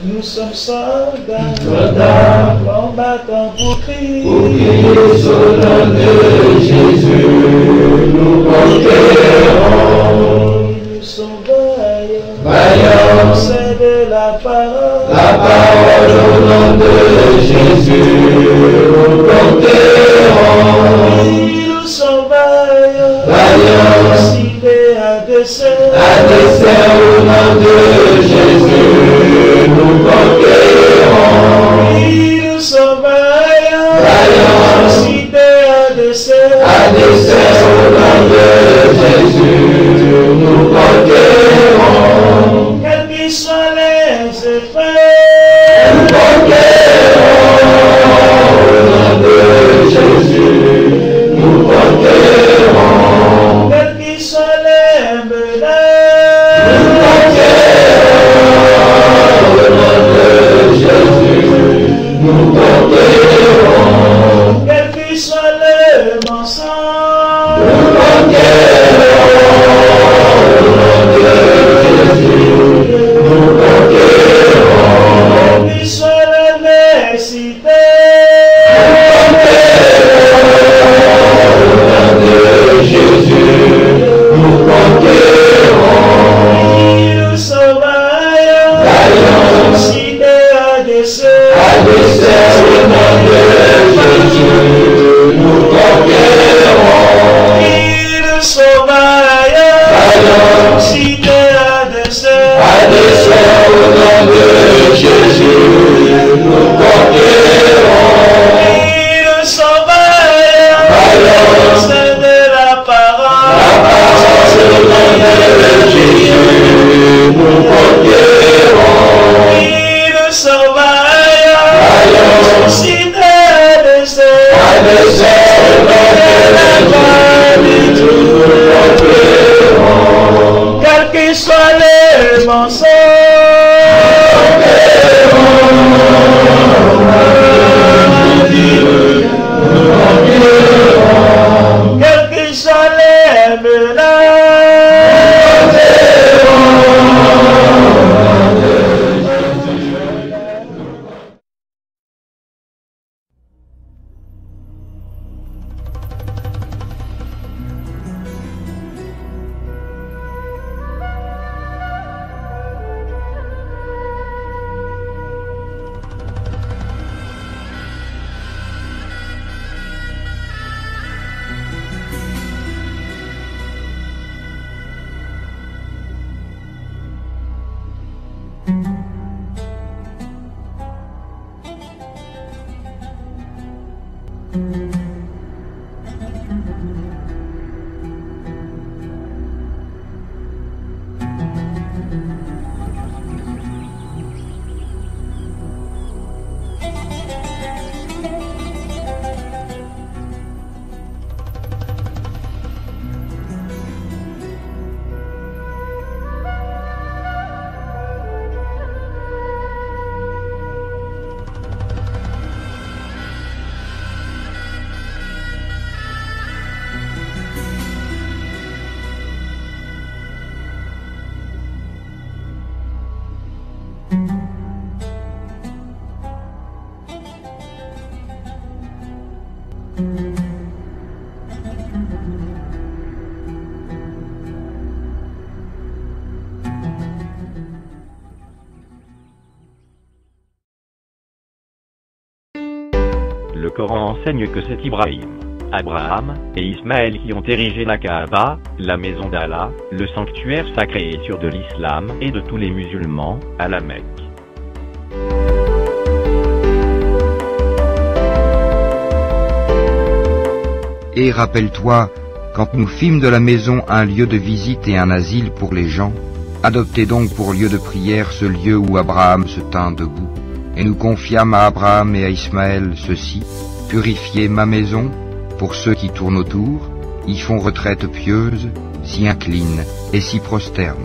Nous sommes soldats, soldats, combattants pour Christ. Pour Christ, au nom de Jésus, nous conquérons. Nous sommes vaillants, Vaillants, c'est de la parole. la parole au nom de Jésus, nous conquérons. Nous sommes vaillants, Vaillants, cités à dessein. à dessein au nom de Jésus, nous conquérons. Nous sommes vaillants, Vaillants, cités à dessein. à dessein au nom de Jésus, nous conquérons. Quels qu'ils soient les effets, Nous conquérons au nom de Jésus, nous conquérons. quels qu'ils soient les menaces, Nous conquérons au nom de Jésus, nous conquérons. quels qu'ils soient les mensonges, Nous conquérons au nom de Jésus, nous conquérons. quels qu'ils soient les nécessités, Jésus, nous conquérons. nous sommes vaillants, Vaillants, cités à dessein. à dessein au nom de Jésus, nous conquérons. Nous sommes vaillants, Vaillants, cités à dessein. à dessein au nom de Jésus, nous conquérons. Nous sommes vaillants, Vaillants, c'est de la la parole. parole au nom de Jésus, nous conquérons. Nous sommes vaillants, Vaillants, cités à dessein. à dessein au nom de Jésus, nous conquérons. Quels qu'ils soient les mensonges, quels qu'ils soient les menaces, Le Coran enseigne que c'est Ibrahim, Abraham et Ismaël qui ont érigé la Kaaba, la maison d'Allah, le sanctuaire sacré et sûr de l'islam et de tous les musulmans, à la Mecque. Et rappelle-toi, quand nous fîmes de la maison un lieu de visite et un asile pour les gens, adoptez donc pour lieu de prière ce lieu où Abraham se tint debout. Et nous confiâmes à Abraham et à Ismaël ceci: purifiez ma maison, pour ceux qui tournent autour, y font retraite pieuse, s'y inclinent et s'y prosternent.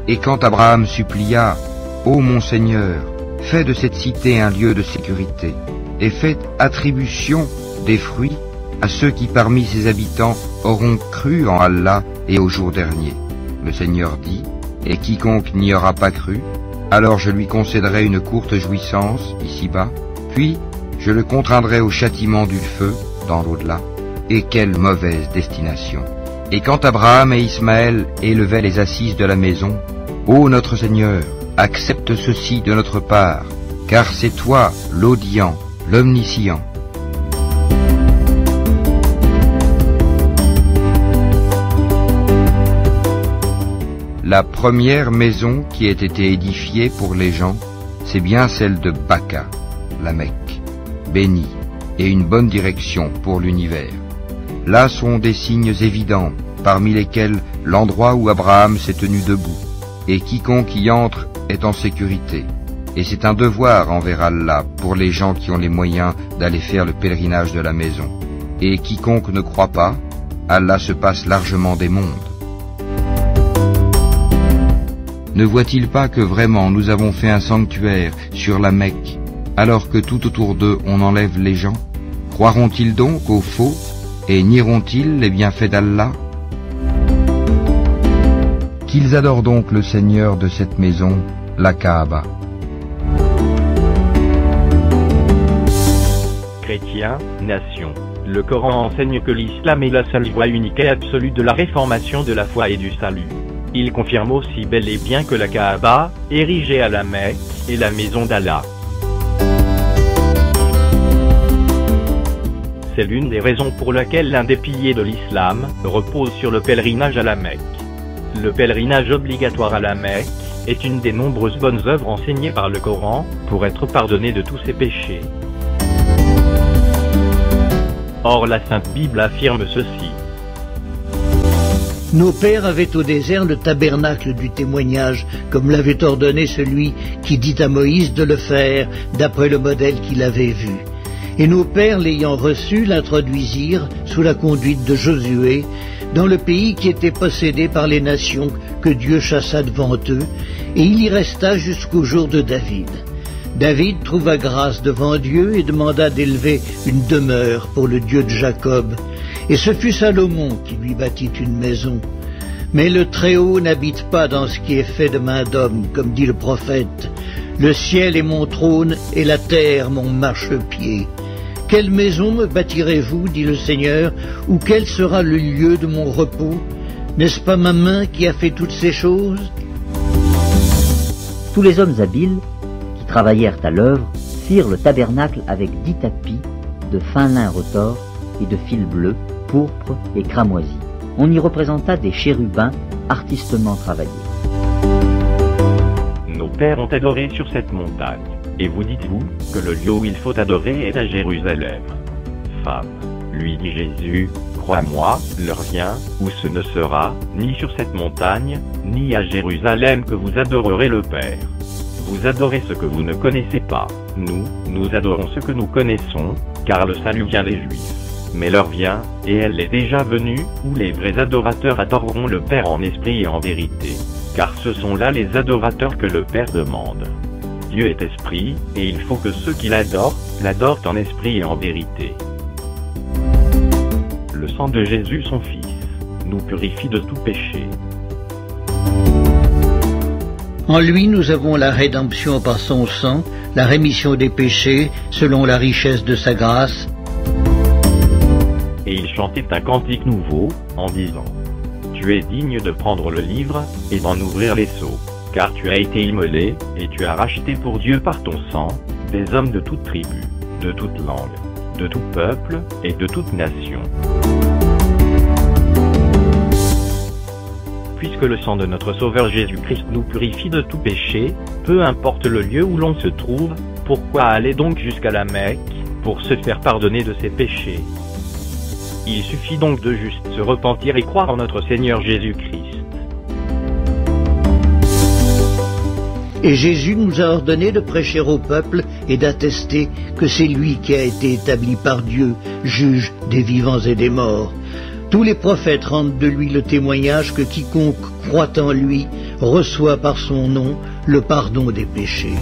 Et quand Abraham supplia: Ô mon Seigneur, fais de cette cité un lieu de sécurité, et faites attribution des fruits à ceux qui parmi ses habitants auront cru en Allah et au jour dernier. Le Seigneur dit: et quiconque n'y aura pas cru, alors je lui concéderai une courte jouissance ici-bas, puis je le contraindrai au châtiment du feu dans l'au-delà. Et quelle mauvaise destination! Et quand Abraham et Ismaël élevaient les assises de la maison, ô notre Seigneur, accepte ceci de notre part, car c'est toi l'audient, l'omniscient. La première maison qui ait été édifiée pour les gens, c'est bien celle de Baka, la Mecque, bénie et une bonne direction pour l'univers. Là sont des signes évidents, parmi lesquels l'endroit où Abraham s'est tenu debout, et quiconque y entre est en sécurité. Et c'est un devoir envers Allah pour les gens qui ont les moyens d'aller faire le pèlerinage de la maison. Et quiconque ne croit pas, Allah se passe largement des mondes. Ne voit-il pas que vraiment nous avons fait un sanctuaire sur la Mecque, alors que tout autour d'eux on enlève les gens? Croiront-ils donc au faux, et nieront-ils les bienfaits d'Allah? Qu'ils adorent donc le Seigneur de cette maison, la Kaaba. Chrétiens, nation. Le Coran enseigne que l'islam est la seule voie unique et absolue de la réformation de la foi et du salut. Il confirme aussi bel et bien que la Kaaba, érigée à la Mecque, est la maison d'Allah. C'est l'une des raisons pour laquelle l'un des piliers de l'islam repose sur le pèlerinage à la Mecque. Le pèlerinage obligatoire à la Mecque est une des nombreuses bonnes œuvres enseignées par le Coran pour être pardonné de tous ses péchés. Or la Sainte Bible affirme ceci. Nos pères avaient au désert le tabernacle du témoignage, comme l'avait ordonné celui qui dit à Moïse de le faire, d'après le modèle qu'il avait vu. Et nos pères, l'ayant reçu, l'introduisirent, sous la conduite de Josué, dans le pays qui était possédé par les nations que Dieu chassa devant eux, et il y resta jusqu'au jour de David. David trouva grâce devant Dieu et demanda d'élever une demeure pour le Dieu de Jacob. Et ce fut Salomon qui lui bâtit une maison. Mais le Très-Haut n'habite pas dans ce qui est fait de main d'homme, comme dit le prophète. Le ciel est mon trône et la terre mon marchepied. Quelle maison me bâtirez-vous, dit le Seigneur, ou quel sera le lieu de mon repos? N'est-ce pas ma main qui a fait toutes ces choses? Tous les hommes habiles qui travaillèrent à l'œuvre firent le tabernacle avec 10 tapis de fin lin retors et de fil bleu, pourpre et cramoisi. On y représenta des chérubins artistement travaillés. Nos pères ont adoré sur cette montagne, et vous dites-vous que le lieu où il faut adorer est à Jérusalem. Femme, lui dit Jésus, crois-moi, l'heure vient, où ce ne sera, ni sur cette montagne, ni à Jérusalem que vous adorerez le Père. Vous adorez ce que vous ne connaissez pas. Nous adorons ce que nous connaissons, car le salut vient des Juifs. Mais l'heure vient, et elle est déjà venue, où les vrais adorateurs adoreront le Père en esprit et en vérité. Car ce sont là les adorateurs que le Père demande. Dieu est esprit, et il faut que ceux qui l'adorent en esprit et en vérité. Le sang de Jésus son Fils, nous purifie de tout péché. En lui nous avons la rédemption par son sang, la rémission des péchés, selon la richesse de sa grâce. Et il chantait un cantique nouveau, en disant: Tu es digne de prendre le livre, et d'en ouvrir les sceaux, car tu as été immolé, et tu as racheté pour Dieu par ton sang, des hommes de toute tribu, de toute langue, de tout peuple, et de toute nation. Puisque le sang de notre Sauveur Jésus-Christ nous purifie de tout péché, peu importe le lieu où l'on se trouve, pourquoi aller donc jusqu'à la Mecque, pour se faire pardonner de ses péchés? Il suffit donc de juste se repentir et croire en notre Seigneur Jésus-Christ. Et Jésus nous a ordonné de prêcher au peuple et d'attester que c'est lui qui a été établi par Dieu, juge des vivants et des morts. Tous les prophètes rendent de lui le témoignage que quiconque croit en lui reçoit par son nom le pardon des péchés.